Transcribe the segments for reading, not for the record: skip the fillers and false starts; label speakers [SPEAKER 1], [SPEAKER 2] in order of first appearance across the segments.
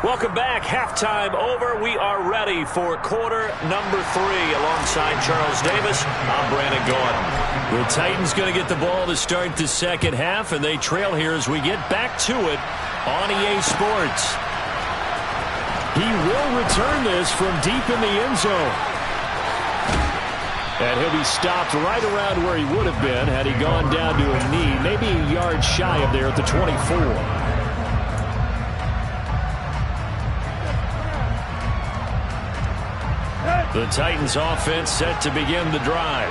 [SPEAKER 1] Welcome back. Halftime over. We are ready for quarter number 3. Alongside Charles Davis, I'm Brandon Gaudin. The Titans going to get the ball to start the second half, and they trail here as we get back to it on EA Sports. He will return this from deep in the end zone. And he'll be stopped right around where he would have been had he gone down to a knee, maybe a yard shy of there at the 24. The Titans offense set to begin the drive.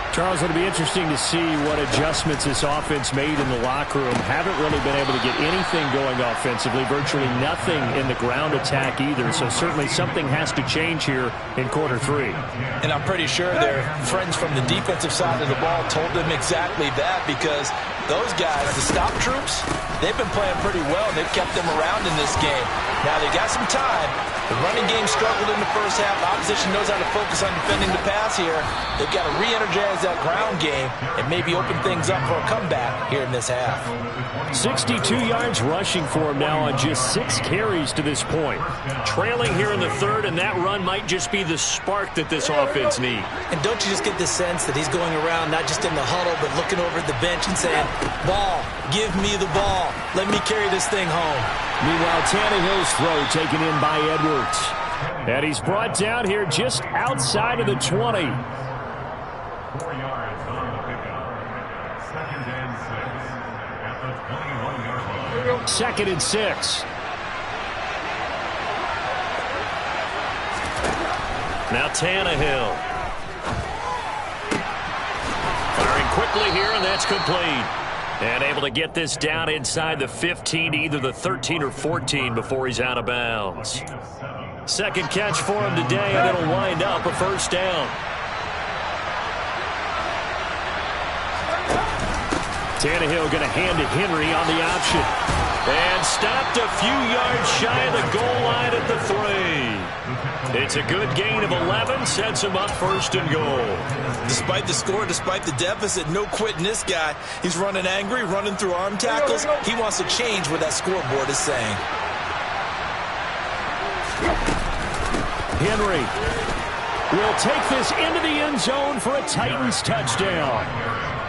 [SPEAKER 1] Charles, it'll be interesting to see what adjustments this offense made in the locker room. Haven't really been able to get anything going offensively, virtually nothing in the ground attack either. So certainly something has to change here in quarter 3.
[SPEAKER 2] And I'm pretty sure their friends from the defensive side of the ball told them exactly that, because those guys, the stop troops, they've been playing pretty well. They've kept them around in this game. Now they got some time. The running game struggled in the first half. The opposition knows how to focus on defending the pass here. They've got to re-energize that ground game and maybe open things up for a comeback here in this half.
[SPEAKER 1] 62 yards rushing for him now on just 6 carries to this point. Trailing here in the third, and that run might just be the spark that this offense needs.
[SPEAKER 3] And don't you just get the sense that he's going around not just in the huddle but looking over at the bench and saying, ball, give me the ball. Let me carry this thing home.
[SPEAKER 1] Meanwhile, Tannehill's throw taken in by Edwards. And he's brought down here just outside of the 20.
[SPEAKER 4] 4 yards on the pickup. 2nd and 6 at the 21-yard line.
[SPEAKER 1] 2nd and 6. Now Tannehill. Firing quickly here, and that's complete. And able to get this down inside the 15, either the 13 or 14 before he's out of bounds. Second catch for him today, and it'll wind up a first down. Tannehill going to hand it Henry on the option. And stopped a few yards shy of the goal line at the 3. It's a good gain of 11, sets him up 1st and goal.
[SPEAKER 2] Despite the score, despite the deficit, no quitting this guy. He's running angry, running through arm tackles. He wants to change what that scoreboard is saying.
[SPEAKER 1] Henry will take this into the end zone for a Titans touchdown.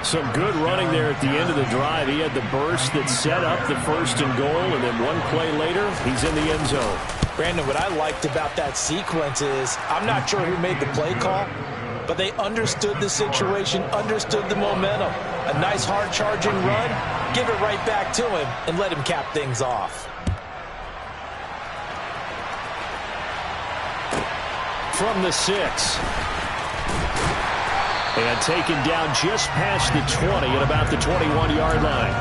[SPEAKER 1] Some good running there at the end of the drive. He had the burst that set up the 1st and goal, and then one play later, he's in the end zone.
[SPEAKER 2] Brandon, what I liked about that sequence is, I'm not sure who made the play call, but they understood the situation, understood the momentum. A nice hard-charging run, give it right back to him, and let him cap things off.
[SPEAKER 1] From the 6. And taken down just past the 20 at about the 21-yard line.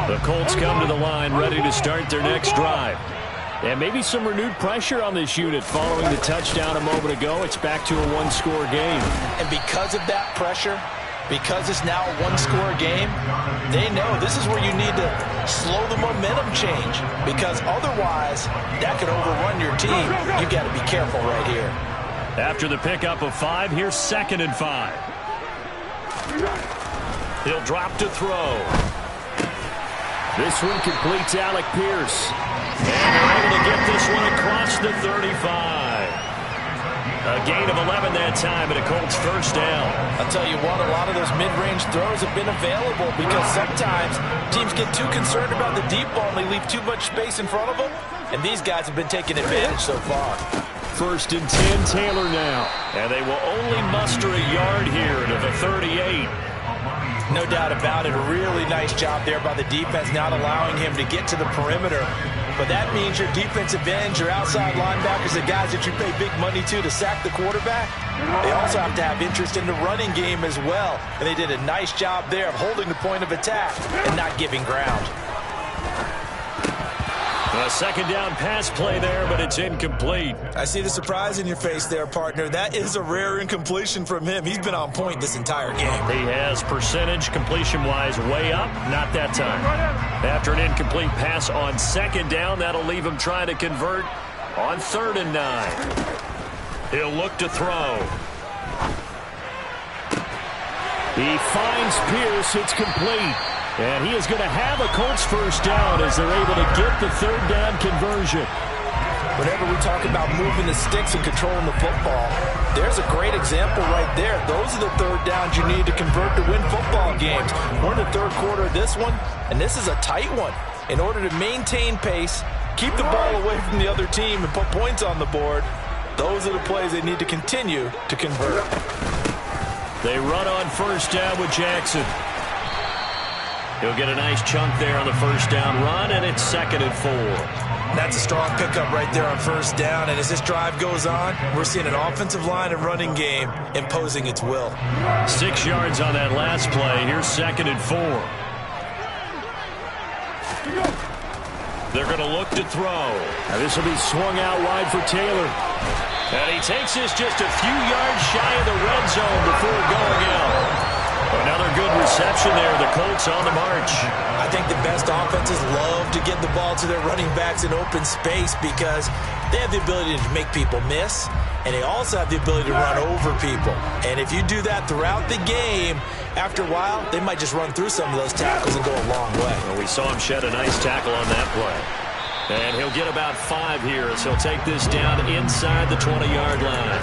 [SPEAKER 1] The Colts come to the line ready to start their next drive. And maybe some renewed pressure on this unit following the touchdown a moment ago. It's back to a one-score game.
[SPEAKER 2] And because of that pressure, because it's now a one-score game, they know this is where you need to slow the momentum change, because otherwise that could overrun your team. You've got to be careful right here.
[SPEAKER 1] After the pickup of 5, here's 2nd and 5. He'll drop to throw. This one completes Alec Pierce. And they're able to get this one across the 35. A gain of 11 that time, and a Colts 1st down.
[SPEAKER 2] I'll tell you what, a lot of those mid-range throws have been available, because sometimes teams get too concerned about the deep ball and they leave too much space in front of them, and these guys have been taking advantage so far.
[SPEAKER 1] 1st and 10, Taylor now. And they will only muster a yard here to the 38.
[SPEAKER 2] No doubt about it. A really nice job there by the defense, not allowing him to get to the perimeter. But that means your defensive ends, your outside linebackers, the guys that you pay big money to sack the quarterback, they also have to have interest in the running game as well. And they did a nice job there of holding the point of attack and not giving ground.
[SPEAKER 1] A 2nd down pass play there, but it's incomplete.
[SPEAKER 2] I see the surprise in your face there, partner. That is a rare incompletion from him. He's been on point this entire game.
[SPEAKER 1] He has percentage completion-wise way up, not that time. After an incomplete pass on 2nd down, that'll leave him trying to convert on 3rd and 9. He'll look to throw. He finds Pierce. It's complete. And he is going to have a Colts first down as they're able to get the third down conversion.
[SPEAKER 2] Whenever we talk about moving the sticks and controlling the football, there's a great example right there. Those are the third downs you need to convert to win football games. We're in the third quarter of this one, and this is a tight one. In order to maintain pace, keep the ball away from the other team, and put points on the board, those are the plays they need to continue to convert.
[SPEAKER 1] They run on first down with Jackson. He'll get a nice chunk there on the first down run, and it's 2nd and 4.
[SPEAKER 3] That's a strong pickup right there on first down, and as this drive goes on, we're seeing an offensive line and running game imposing its will.
[SPEAKER 1] 6 yards on that last play. Here's 2nd and 4. They're going to look to throw. Now this will be swung out wide for Taylor. And he takes this just a few yards shy of the red zone before going out. Another good reception there. The Colts on the march.
[SPEAKER 3] I think the best offenses love to get the ball to their running backs in open space because they have the ability to make people miss, and they also have the ability to run over people. And if you do that throughout the game, after a while, they might just run through some of those tackles and go a long way.
[SPEAKER 1] Well, we saw him shed a nice tackle on that play. And he'll get about 5 here as he'll take this down inside the 20-yard line.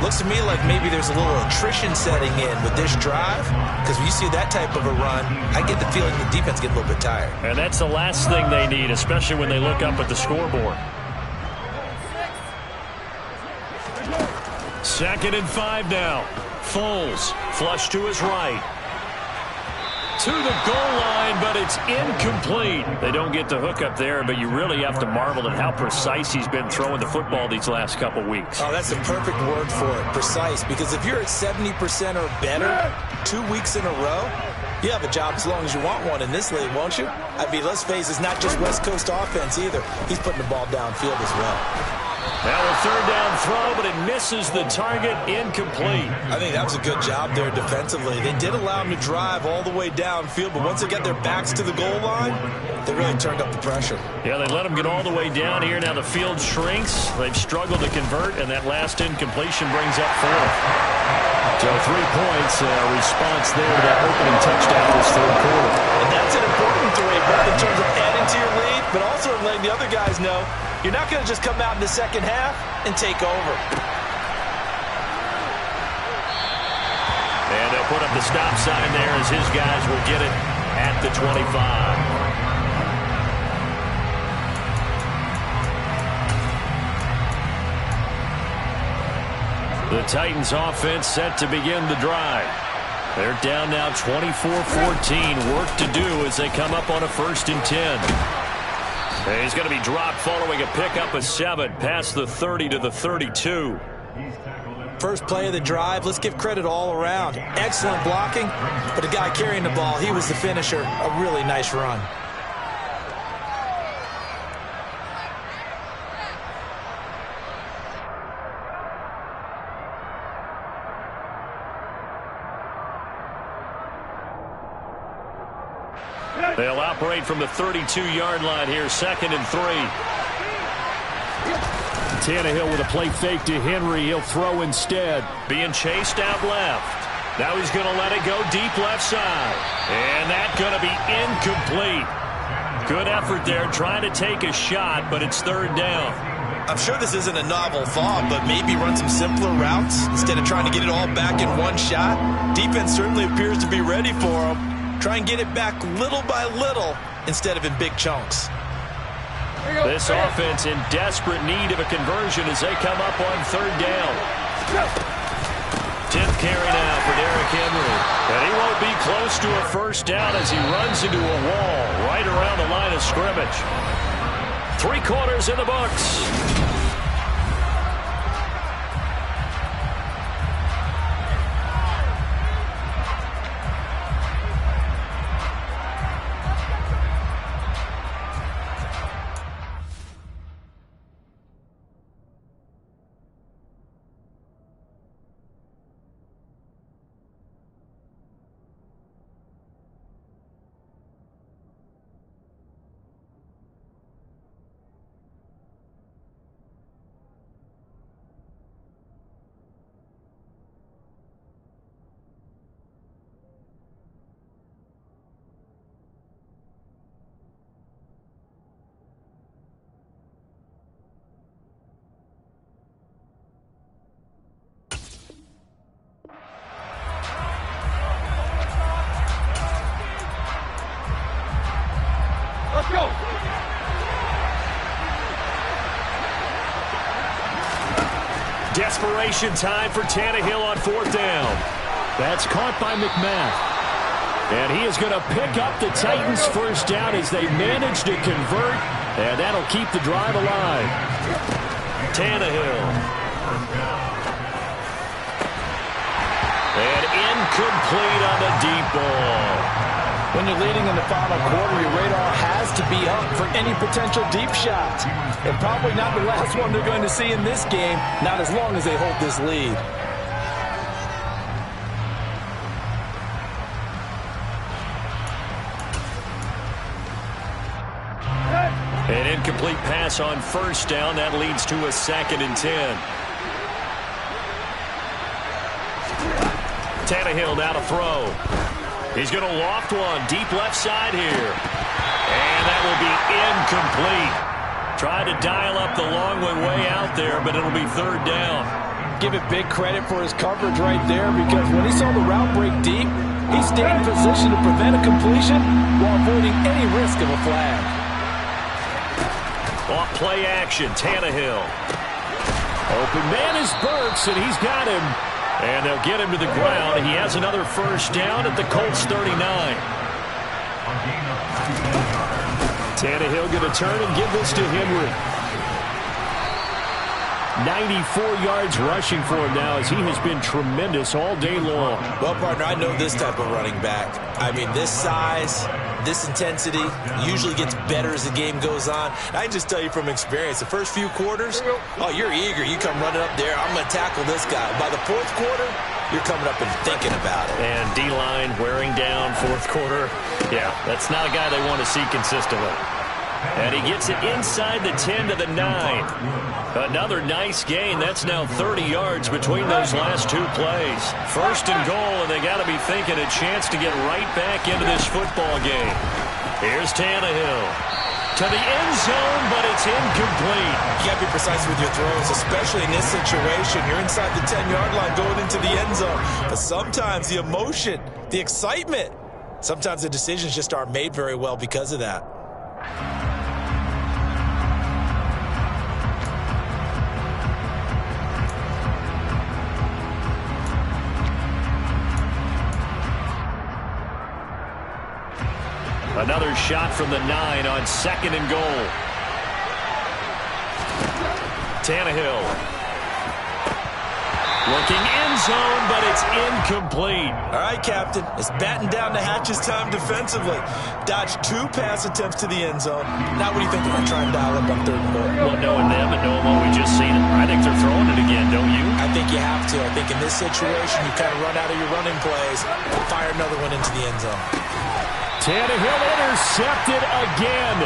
[SPEAKER 3] Looks to me like maybe there's a little attrition setting in with this drive, because when you see that type of a run, I get the feeling the defense gets a little bit tired.
[SPEAKER 1] And that's the last thing they need, especially when they look up at the scoreboard. 2nd and 5 now. Foles, flush to his right. To the goal line, but it's incomplete. They don't get the hook up there, but you really have to marvel at how precise he's been throwing the football these last couple weeks.
[SPEAKER 3] Oh, that's the perfect word for it, precise, because if you're at 70% or better 2 weeks in a row, you have a job as long as you want one in this league, won't you? I mean, let's face it, it's not just West Coast offense either. He's putting the ball downfield as well.
[SPEAKER 1] Now a third down throw, but it misses the target, incomplete.
[SPEAKER 3] I think that was a good job there defensively. They did allow him to drive all the way downfield, but once they got their backs to the goal line, they really turned up the pressure.
[SPEAKER 1] Yeah, they let him get all the way down here. Now the field shrinks. They've struggled to convert, and that last incompletion brings up 4th. So 3 points, response there to that opening touchdown this third quarter.
[SPEAKER 3] And that's an important 3, both in terms of adding to your lead, but also in letting the other guys know you're not going to just come out in the second half and take over.
[SPEAKER 1] And they'll put up the stop sign there as his guys will get it at the 25. The Titans offense set to begin the drive. They're down now 24-14. Work to do as they come up on a 1st and 10. He's going to be dropped following a pickup of 7 past the 30 to the 32.
[SPEAKER 3] First play of the drive, let's give credit all around. Excellent blocking, but the guy carrying the ball, he was the finisher. A really nice run.
[SPEAKER 1] They'll operate from the 32-yard line here, 2nd and 3. Tannehill with a play fake to Henry. He'll throw instead. Being chased out left. Now he's going to let it go deep left side. And that's going to be incomplete. Good effort there trying to take a shot, but it's 3rd down.
[SPEAKER 3] I'm sure this isn't a novel thought, but maybe run some simpler routes instead of trying to get it all back in one shot. Defense certainly appears to be ready for him. Try and get it back little by little instead of in big chunks.
[SPEAKER 1] This offense in desperate need of a conversion as they come up on 3rd down. 10th carry now for Derrick Henry. And he won't be close to a 1st down as he runs into a wall right around the line of scrimmage. 3 quarters in the books. Desperation time for Tannehill on 4th down.
[SPEAKER 5] That's caught by McMath. And he is going to pick up the Titans' first down as they manage to convert. And that'll keep the drive alive.
[SPEAKER 1] Tannehill. And incomplete on the deep ball.
[SPEAKER 2] When you're leading in the final quarter, your radar has to be up for any potential deep shots. And probably not the last one they're going to see in this game, not as long as they hold this lead.
[SPEAKER 1] An incomplete pass on 1st down. That leads to a 2nd and 10. Tannehill now to throw. He's going to loft one deep left side here. And that will be incomplete. Tried to dial up the long one way out there, but it'll be 3rd down.
[SPEAKER 2] Give it big credit for his coverage right there, because when he saw the route break deep, he stayed in position to prevent a completion while avoiding any risk of a flag.
[SPEAKER 1] Off play action, Tannehill.
[SPEAKER 5] Open man is Burks, and he's got him.
[SPEAKER 1] And they'll get him to the ground. He has another 1st down at the Colts 39.
[SPEAKER 5] Tannehill going to turn and give this to Henry. 94 yards rushing for him now, as he has been tremendous all day long.
[SPEAKER 3] Well, partner, I know this type of running back. I mean, this size, this intensity usually gets better as the game goes on. I can just tell you from experience, the first few quarters, oh, you're eager. You come running up there, I'm going to tackle this guy. By the 4th quarter, you're coming up and thinking about it.
[SPEAKER 1] And D-line wearing down 4th quarter. Yeah, that's not a guy they want to see consistently. And he gets it inside the 10 to the 9. Another nice gain. That's now 30 yards between those last 2 plays. 1st and goal, and they got to be thinking a chance to get right back into this football game. Here's Tannehill. To the end zone, but it's incomplete.
[SPEAKER 3] You got to be precise with your throws, especially in this situation. You're inside the 10-yard line going into the end zone. But sometimes the emotion, the excitement, sometimes the decisions just aren't made very well because of that.
[SPEAKER 1] Another shot from the 9 on 2nd and goal. Tannehill. Looking end zone, but it's incomplete.
[SPEAKER 3] All right, Captain. It's batten down the hatches time defensively. Dodged 2 pass attempts to the end zone. Now what do you think they're going to try and dial up on 3rd and goal?
[SPEAKER 1] Well, knowing them and knowing what we just seen, I think they're throwing it again, don't you?
[SPEAKER 3] I think you have to. I think in this situation, you kind of run out of your running plays, fire another one into the end zone.
[SPEAKER 5] Tannehill intercepted again.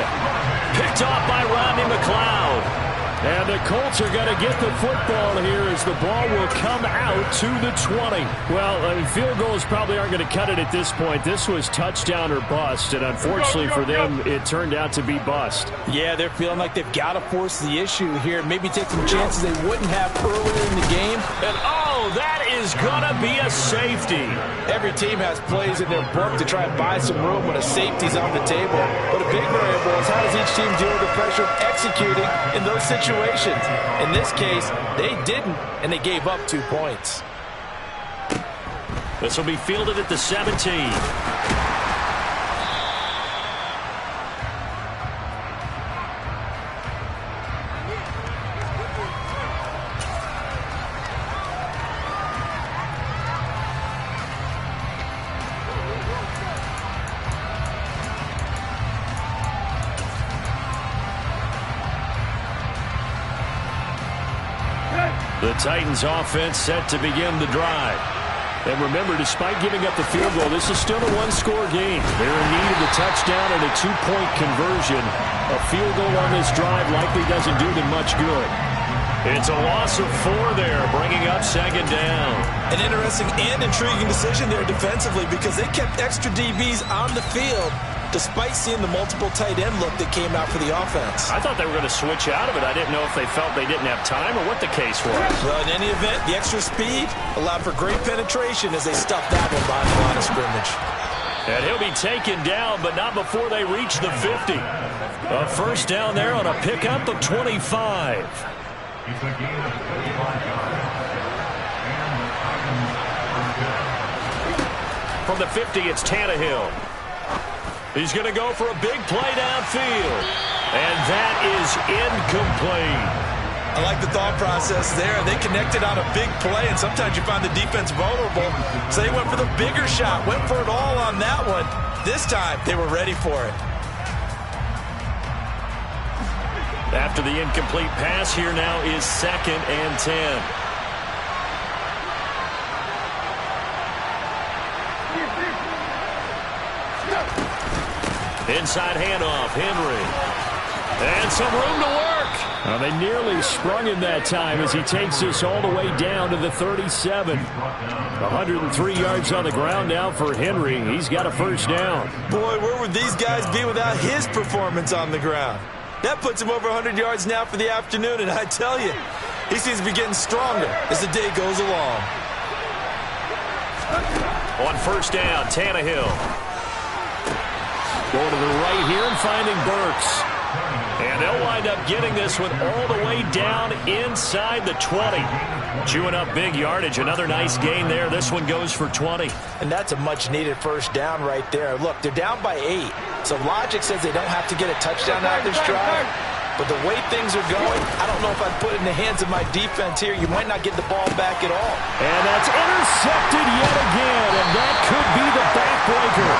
[SPEAKER 1] Picked off by Rodney McLeod.
[SPEAKER 5] And the Colts are going to get the football here as the ball will come out to the 20. Well, field goals probably aren't going to cut it at this point. This was touchdown or bust, and unfortunately for them, it turned out to be bust.
[SPEAKER 2] Yeah, they're feeling like they've got to force the issue here. Maybe take some chances they wouldn't have earlier in the game.
[SPEAKER 1] And, oh, that is going to be a safety.
[SPEAKER 2] Every team has plays in their book to try and buy some room when a safety's on the table. But a big variable is how does each team deal with the pressure of executing in those situations? In this case, they didn't, and they gave up 2 points.
[SPEAKER 1] This will be fielded at the 17. The Titans offense set to begin the drive.
[SPEAKER 5] And remember, despite giving up the field goal, this is still a one-score game. They're in need of a touchdown and a 2-point conversion. A field goal on this drive likely doesn't do them much good.
[SPEAKER 1] It's a loss of 4 there, bringing up 2nd down.
[SPEAKER 3] An interesting and intriguing decision there defensively, because they kept extra DBs on the field despite seeing the multiple tight end look that came out for the offense.
[SPEAKER 1] I thought they were going to switch out of it. I didn't know if they felt they didn't have time or what the case was.
[SPEAKER 3] Well, in any event, the extra speed allowed for great penetration as they stuffed that one behind the line of scrimmage.
[SPEAKER 1] And he'll be taken down, but not before they reach the 50. A 1st down there on a pickup of 25.
[SPEAKER 4] It's a gain of 35 yards.
[SPEAKER 1] From the 50, it's Tannehill. He's going to go for a big play downfield. And that is incomplete.
[SPEAKER 2] I like the thought process there. They connected on a big play, and sometimes you find the defense vulnerable. So they went for the bigger shot, went for it all on that one. This time, they were ready for it.
[SPEAKER 1] After the incomplete pass, here now is 2nd and 10. Inside handoff, Henry. And some room to work.
[SPEAKER 5] Well, they nearly sprung him that time as he takes this all the way down to the 37. 103 yards on the ground now for Henry. He's got a first down.
[SPEAKER 2] Boy, where would these guys be without his performance on the ground? That puts him over 100 yards now for the afternoon, and I tell you, he seems to be getting stronger as the day goes along.
[SPEAKER 1] On first down, Tannehill.
[SPEAKER 5] Going to the right here and finding Burks.
[SPEAKER 1] And they'll wind up getting this one all the way down inside the 20. Chewing up big yardage. Another nice gain there. This one goes for 20.
[SPEAKER 2] And that's a much-needed first down right there. Look, they're down by 8. So logic says they don't have to get a touchdown out of this drive. But the way things are going, I don't know if I'd put it in the hands of my defense here. You might not get the ball back at all.
[SPEAKER 5] And that's intercepted yet again. And that could be the backbreaker.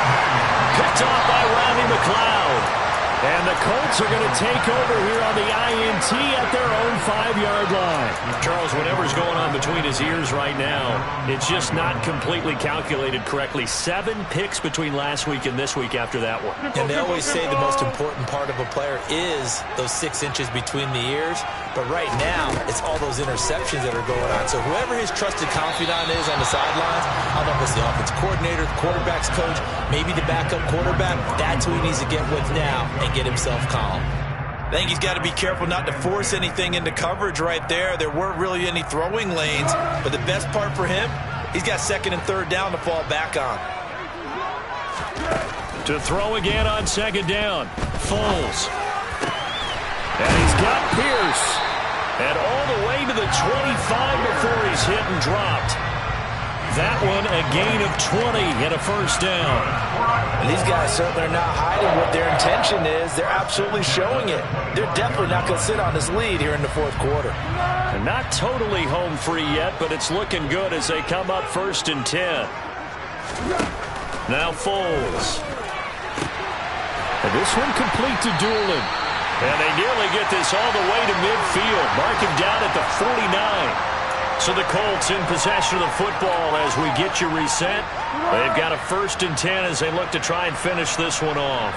[SPEAKER 1] Picked off by Rodney McLeod.
[SPEAKER 5] And the Colts are going to take over here on the INT at their own 5-yard line.
[SPEAKER 1] Charles, whatever's going on between his ears right now, it's just not completely calculated correctly. 7 picks between last week and this week after that one.
[SPEAKER 2] And they always say the most important part of a player is those 6 inches between the ears. But right now, it's all those interceptions that are going on. So whoever his trusted confidant is on the sidelines, I don't know if it's the offensive coordinator, the quarterback's coach, maybe the backup quarterback, that's who he needs to get with now and get himself calm. I think he's got to be careful not to force anything into coverage right there. There weren't really any throwing lanes, but the best part for him, he's got 2nd and 3rd down to fall back on.
[SPEAKER 1] To throw again on 2nd down, Foles.
[SPEAKER 5] And he's got Pierce.
[SPEAKER 1] And all the way to the 25 before he's hit and dropped. That one a gain of 20 and a first down.
[SPEAKER 2] And these guys certainly are not hiding what their intention is. They're absolutely showing it. They're definitely not going to sit on this lead here in the 4th quarter.
[SPEAKER 1] And not totally home free yet, but it's looking good as they come up 1st and 10. Now Foles.
[SPEAKER 5] And this one complete to Doolin.
[SPEAKER 1] And they nearly get this all the way to midfield. Mark him down at the 49. So the Colts in possession of the football as we get you reset. They've got a 1st and 10 as they look to try and finish this one off.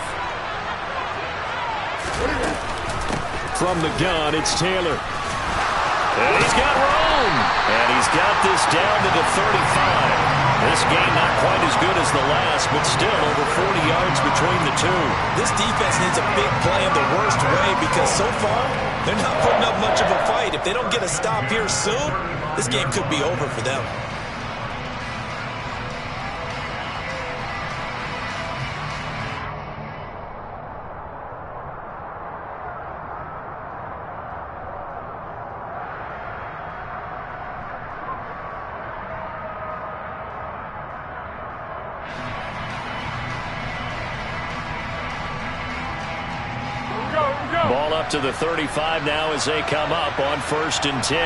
[SPEAKER 5] From the gun, it's Taylor.
[SPEAKER 1] And he's got room. And he's got this down to the 35. This game not quite as good as the last, but still over 40 yards between the two.
[SPEAKER 2] This defense needs a big play in the worst way because so far, they're not putting up much of a fight. If they don't get a stop here soon, this game could be over for them.
[SPEAKER 1] Ball up to the 35 now as they come up on 1st and 10.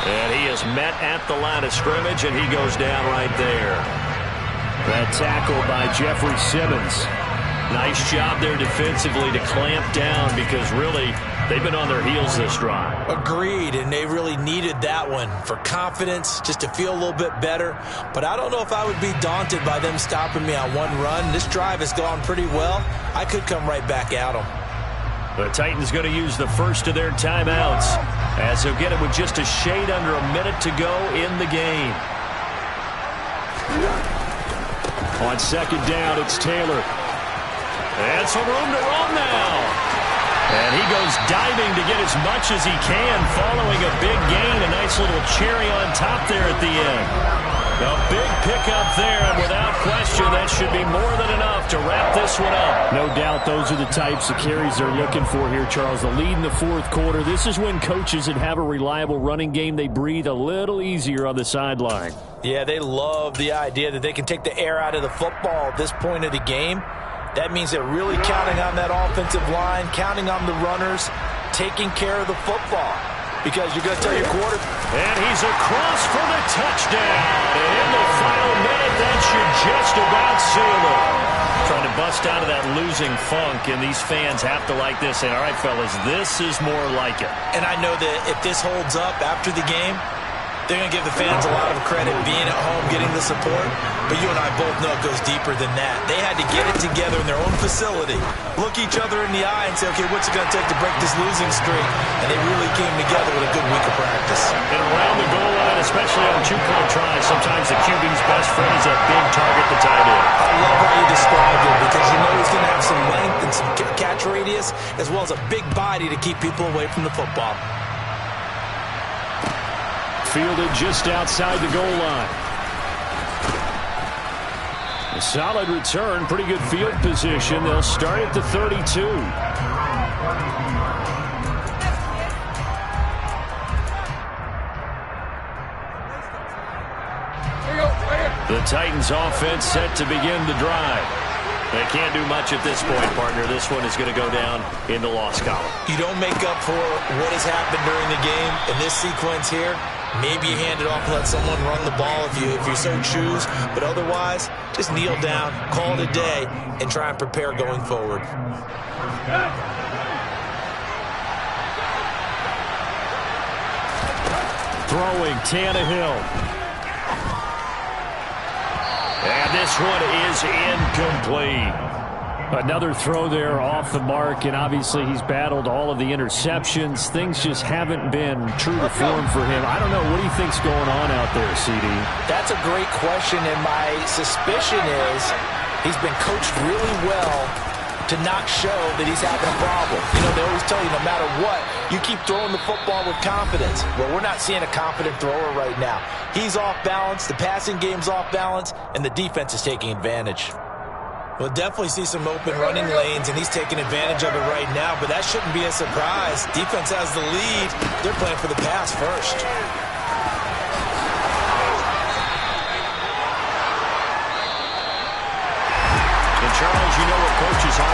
[SPEAKER 1] And he is met at the line of scrimmage, and he goes down right there.
[SPEAKER 5] That tackle by Jeffrey Simmons.
[SPEAKER 1] Nice job there defensively to clamp down because really they've been on their heels this drive.
[SPEAKER 2] Agreed, and they really needed that one for confidence, just to feel a little bit better. But I don't know if I would be daunted by them stopping me on one run. This drive has gone pretty well. I could come right back at them.
[SPEAKER 1] The Titans going to use the first of their timeouts as they'll get it with just a shade under a minute to go in the game.
[SPEAKER 5] On 2nd down, it's Taylor.
[SPEAKER 1] And some room to run now. And he goes diving to get as much as he can following a big gain. A nice little cherry on top there at the end. A big pickup there, and without question, that should be more than enough to wrap this one up.
[SPEAKER 5] No doubt those are the types of carries they're looking for here, Charles. The lead in the fourth quarter. This is when coaches that have a reliable running game, they breathe a little easier on the sideline.
[SPEAKER 2] Yeah, they love the idea that they can take the air out of the football at this point of the game. That means they're really counting on that offensive line, counting on the runners, taking care of the football. Because you're going to tell your quarterback.
[SPEAKER 1] And he's across for the touchdown. And in the final minute, that should just about seal it. Trying to bust out of that losing funk, and these fans have to like this. And all right, fellas, this is more like it.
[SPEAKER 2] And I know that if this holds up after the game, they're going to give the fans a lot of credit being at home, getting the support. But you and I both know it goes deeper than that. They had to get it together in their own facility, look each other in the eye and say, okay, what's it going to take to break this losing streak? And they really came together with a good week of practice.
[SPEAKER 1] And around the goal line, especially on two-point tries, sometimes the QB's best friend is that big target that's tight end.
[SPEAKER 2] I love how you described it because you know he's going to have some length and some catch radius as well as a big body to keep people away from the football.
[SPEAKER 5] Fielded just outside the goal line. A solid return, pretty good field position. They'll start at the 32.
[SPEAKER 1] The Titans offense set to begin the drive. They can't do much at this point, partner. This one is going to go down in the loss column.
[SPEAKER 2] You don't make up for what has happened during the game in this sequence here. Maybe you hand it off and let someone run the ball if you so choose. But otherwise, just kneel down, call it a day, and try and prepare going forward.
[SPEAKER 5] Throwing, Tannehill.
[SPEAKER 1] And this one is incomplete.
[SPEAKER 5] Another throw there off the mark, and obviously he's battled all of the interceptions. Things just haven't been true to form for him. I don't know. What do you think's going on out there, CD?
[SPEAKER 2] That's a great question, and my suspicion is he's been coached really well to not show that he's having a problem. You know, they always tell you no matter what, you keep throwing the football with confidence. Well, we're not seeing a confident thrower right now. He's off balance, the passing game's off balance, and the defense is taking advantage. We'll definitely see some open running lanes, and he's taking advantage of it right now, but that shouldn't be a surprise. Defense has the lead. They're playing for the pass first.
[SPEAKER 1] And Charles, you know what coaches always